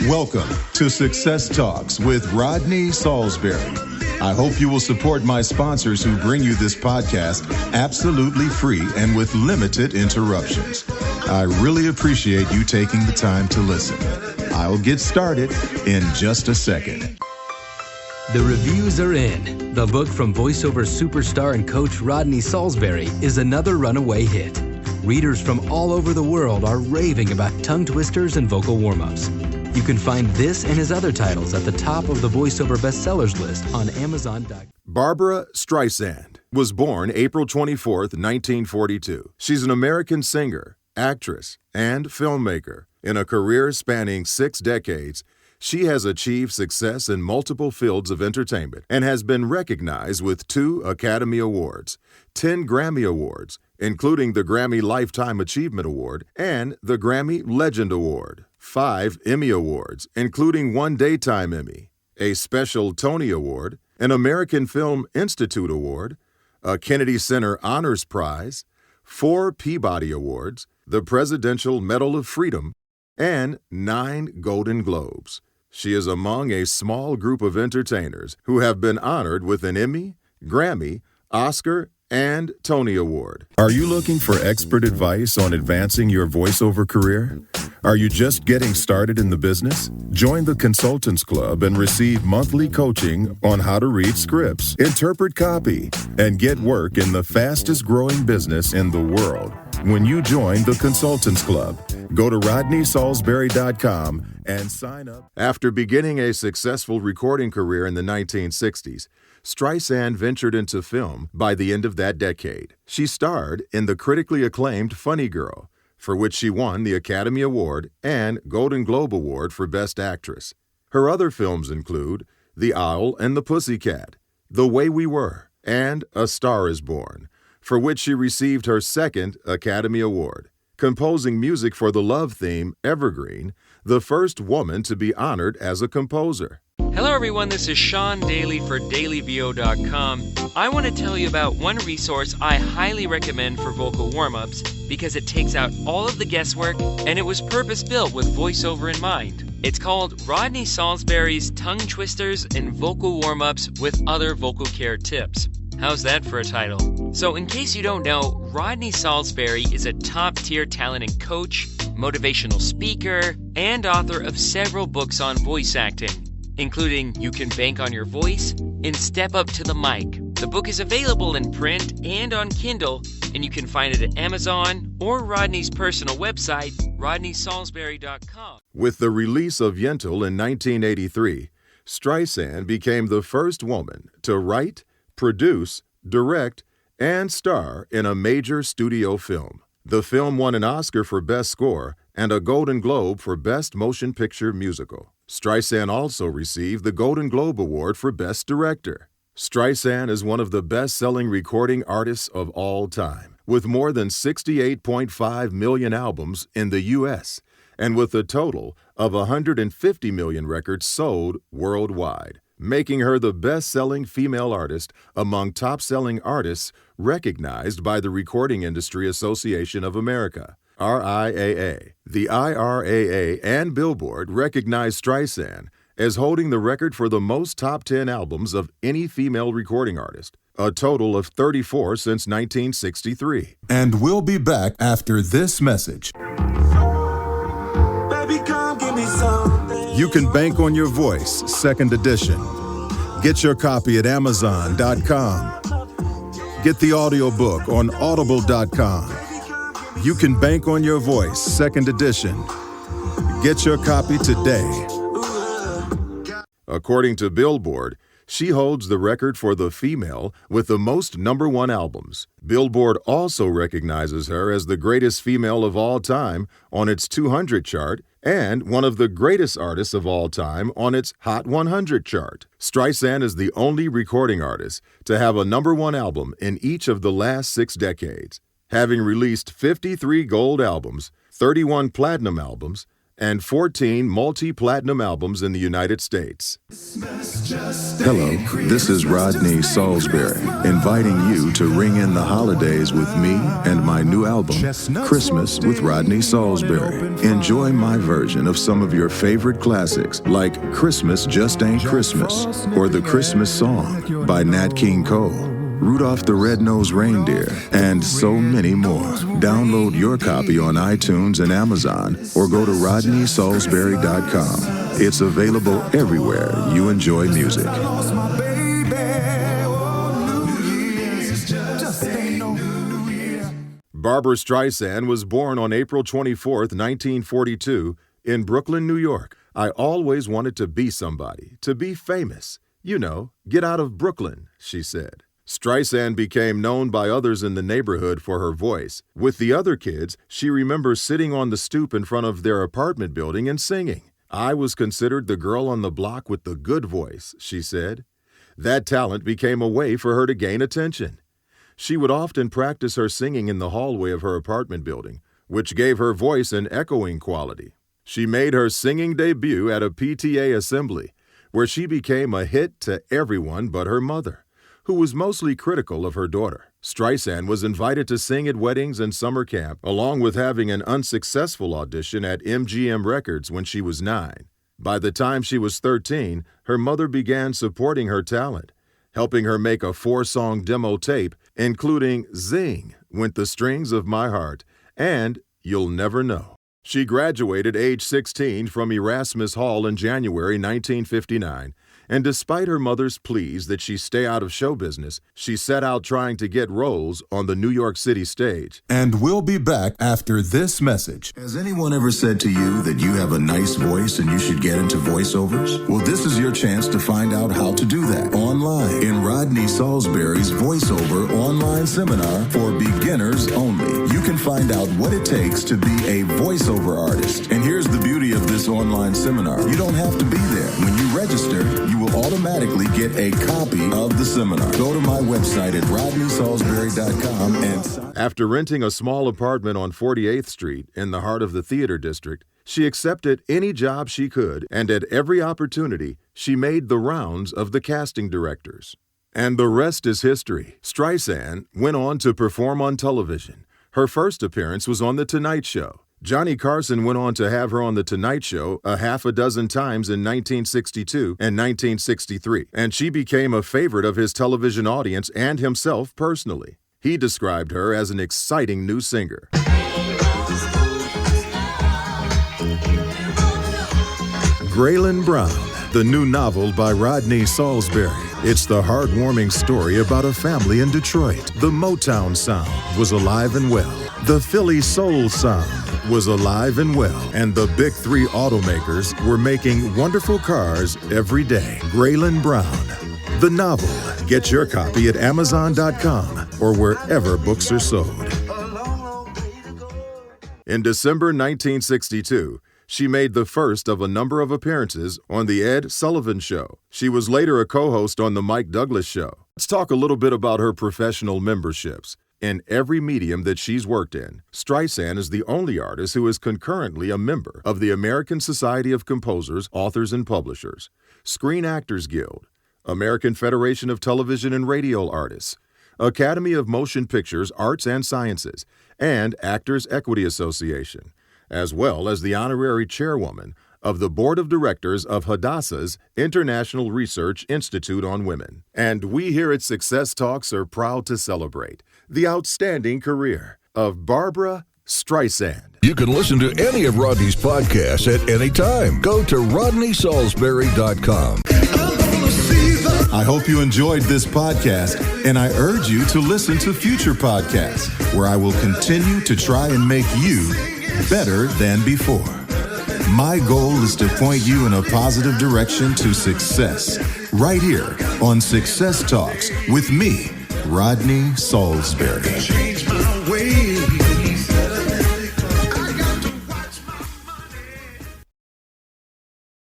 Welcome to Success Talks with Rodney Saulsberry. I hope you will support my sponsors who bring you this podcast absolutely free and with limited interruptions. I really appreciate you taking the time to listen. I'll get started in just a second. The reviews are in. The book from voiceover superstar and coach Rodney Saulsberry is another runaway hit. Readers from all over the world are raving about tongue twisters and vocal warm-ups. You can find this and his other titles at the top of the voiceover bestsellers list on Amazon.com. Barbra Streisand was born April 24, 1942. She's an American singer, actress, and filmmaker. In a career spanning 6 decades, she has achieved success in multiple fields of entertainment and has been recognized with 2 Academy Awards, 10 Grammy Awards, including the Grammy Lifetime Achievement Award and the Grammy Legend Award, 5 Emmy Awards, including 1 Daytime Emmy, a special Tony Award, an American Film Institute Award, a Kennedy Center Honors Prize, 4 Peabody Awards, the Presidential Medal of Freedom, and 9 Golden Globes. She is among a small group of entertainers who have been honored with an Emmy, Grammy, Oscar, and Tony Award. Are you looking for expert advice on advancing your voiceover career? Are you just getting started in the business? Join the Consultants Club and receive monthly coaching on how to read scripts, interpret copy, and get work in the fastest growing business in the world. When you join the Consultants Club, go to rodneysaulsberry.com and sign up. After beginning a successful recording career in the 1960s, Streisand ventured into film by the end of that decade. She starred in the critically acclaimed Funny Girl, for which she won the Academy Award and Golden Globe Award for Best Actress. Her other films include The Owl and the Pussycat, The Way We Were, and A Star is Born, for which she received her 2nd Academy Award, composing music for the love theme Evergreen, the first woman to be honored as a composer. Hello everyone, this is Sean Daly for dailyvo.com. I want to tell you about one resource I highly recommend for vocal warm-ups because it takes out all of the guesswork and it was purpose-built with voiceover in mind. It's called Rodney Saulsberry's Tongue Twisters and Vocal Warm-Ups with Other Vocal Care Tips. How's that for a title? So in case you don't know, Rodney Saulsberry is a top-tier talent and coach, motivational speaker, and author of several books on voice acting, including You Can Bank on Your Voice and Step Up to the Mic. The book is available in print and on Kindle, and you can find it at Amazon or Rodney's personal website, rodneysaulsberry.com. With the release of Yentl in 1983, Streisand became the first woman to write, produce, direct, and star in a major studio film. The film won an Oscar for Best Score and a Golden Globe for Best Motion Picture Musical. Streisand also received the Golden Globe Award for Best Director. Streisand is one of the best-selling recording artists of all time, with more than 68.5 million albums in the U.S., and with a total of 150 million records sold worldwide, making her the best-selling female artist among top-selling artists recognized by the Recording Industry Association of America, RIAA. The IRAA and Billboard recognized Streisand as holding the record for the most top 10 albums of any female recording artist, a total of 34 since 1963. And we'll be back after this message. Baby, come give me something. You Can Bank on Your Voice, 2nd edition. Get your copy at Amazon.com. Get the audiobook on Audible.com. You Can Bank on Your Voice, 2nd edition. Get your copy today. According to Billboard, she holds the record for the female with the most #1 albums. Billboard also recognizes her as the greatest female of all time on its 200 chart and one of the greatest artists of all time on its Hot 100 chart. Streisand is the only recording artist to have a #1 album in each of the last 6 decades, having released 53 gold albums, 31 platinum albums, and 14 multi-platinum albums in the United States. Hello, this is Rodney Saulsberry, inviting you to ring in the holidays with me and my new album, Christmas with Rodney Saulsberry. Enjoy my version of some of your favorite classics like Christmas Just Ain't Christmas or The Christmas Song by Nat King Cole, Rudolph the Red-Nosed Reindeer, and so many more. Download your copy on iTunes and Amazon or go to rodneysaulsberry.com. It's available everywhere you enjoy music. Barbra Streisand was born on April 24, 1942, in Brooklyn, New York. I always wanted to be somebody, to be famous. You know, get out of Brooklyn, she said. Streisand became known by others in the neighborhood for her voice. With the other kids, she remembers sitting on the stoop in front of their apartment building and singing. I was considered the girl on the block with the good voice, she said. That talent became a way for her to gain attention. She would often practice her singing in the hallway of her apartment building, which gave her voice an echoing quality. She made her singing debut at a PTA assembly, where she became a hit to everyone but her mother, who was mostly critical of her daughter. Streisand was invited to sing at weddings and summer camp, along with having an unsuccessful audition at MGM Records when she was 9. By the time she was 13, her mother began supporting her talent, helping her make a 4-song demo tape, including Zing, Went the Strings of My Heart, and You'll Never Know. She graduated age 16 from Erasmus Hall in January 1959, and despite her mother's pleas that she stay out of show business, she set out trying to get roles on the New York City stage. And we'll be back after this message. Has anyone ever said to you that you have a nice voice and you should get into voiceovers? Well, this is your chance to find out how to do that online in Rodney Saulsberry's voiceover online seminar for beginners only. You can find out what it takes to be a voiceover artist. And here's the beauty of this online seminar. You don't have to be there. When you register, you will automatically get a copy of the seminar. Go to my website at rodneysaulsberry.com and... After renting a small apartment on 48th Street in the heart of the theater district, she accepted any job she could, and at every opportunity, she made the rounds of the casting directors. And the rest is history. Streisand went on to perform on television. Her first appearance was on The Tonight Show. Johnny Carson went on to have her on The Tonight Show a half a dozen times in 1962 and 1963, and she became a favorite of his television audience and himself personally. He described her as an exciting new singer. Graylin Brown, the new novel by Rodney Saulsberry. It's the heartwarming story about a family in Detroit. The Motown sound was alive and well. The Philly soul sound was alive and well. And the big 3 automakers were making wonderful cars every day. Graylin Brown, the novel. Get your copy at Amazon.com or wherever books are sold. In December 1962, she made the first of a number of appearances on The Ed Sullivan Show. She was later a co-host on The Mike Douglas Show. Let's talk a little bit about her professional memberships. In every medium that she's worked in, Streisand is the only artist who is concurrently a member of the American Society of Composers, Authors, and Publishers, Screen Actors Guild, American Federation of Television and Radio Artists, Academy of Motion Pictures, Arts and Sciences, and Actors Equity Association, as well as the honorary chairwoman of the Board of Directors of Hadassah's International Research Institute on Women. And we here at Success Talks are proud to celebrate the outstanding career of Barbra Streisand. You can listen to any of Rodney's podcasts at any time. Go to rodneysaulsberry.com. I hope you enjoyed this podcast, and I urge you to listen to future podcasts where I will continue to try and make you better than before. My goal is to point you in a positive direction to success, right here on Success Talks with me, Rodney Saulsberry.